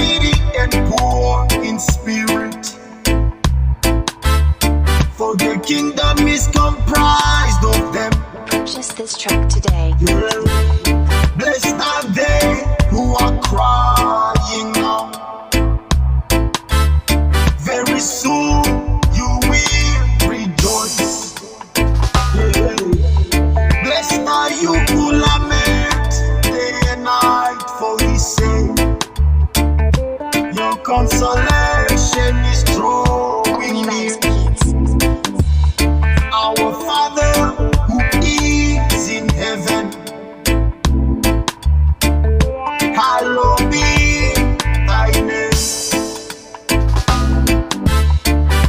needy and poor in spirit. For the kingdom is comprised of them. Purchase this track today. Yeah. Blessed are they who are crying now. Very soon you will rejoice. Yeah. Blessed are you who lament day and night for his sake. Your consolation is drawing near. Our Father who is in heaven, hallowed be thy name.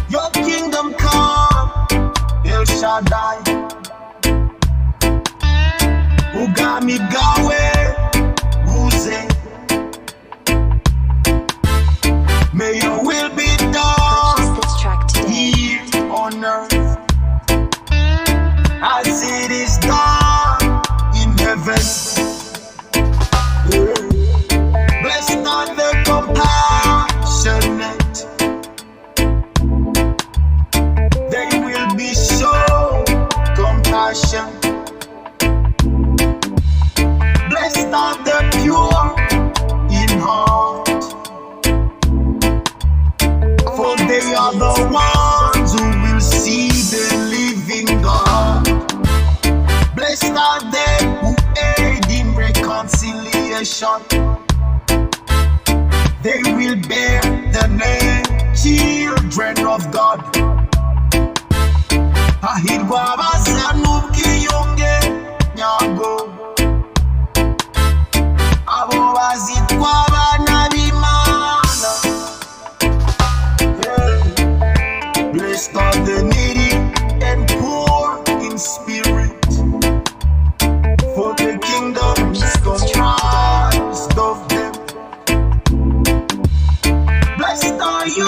Your kingdom come, Elshaddai. Ubwami bwawe buze. May your will be done here on earth as it is done in heaven. Yeah. Blessed are the compassionate. They will be shown compassion. Blessed are the pure in heart, for they are the ones who will see the living God. Blessed are they who aid in reconciliation. They will bear the name children of God. Hahirwa abazana ubwiyunge nyago. Abobazitwa abana bimana. Yeah. Blessed are the needy and poor in spirit, for the kingdom is comprised of them. Blessed are you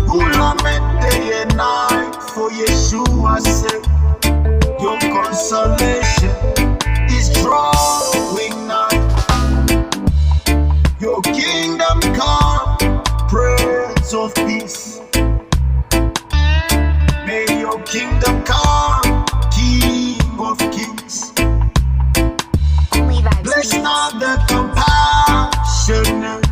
who lament day and night for Yeshua's sake. Your consolation is drawing nigh. Your kingdom come, Prince of Peace. May your kingdom come, King of Kings. Blessed are the compassionate,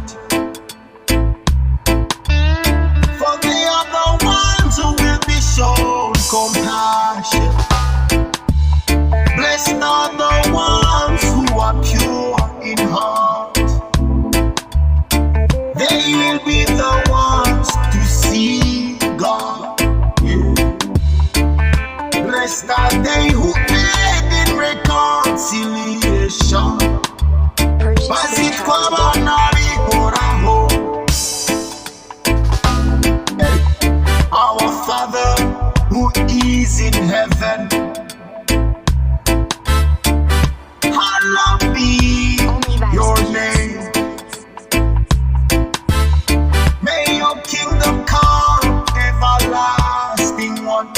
for they are the ones who will be shown compassion. Blessed are the ones who are pure in heart. They will be the ones to see God. Yeah. Blessed are they who aid in reconciliation. Abazitwa abana bihoraho. Our Father who is in heaven, hallowed be your name. May your kingdom come, everlasting one.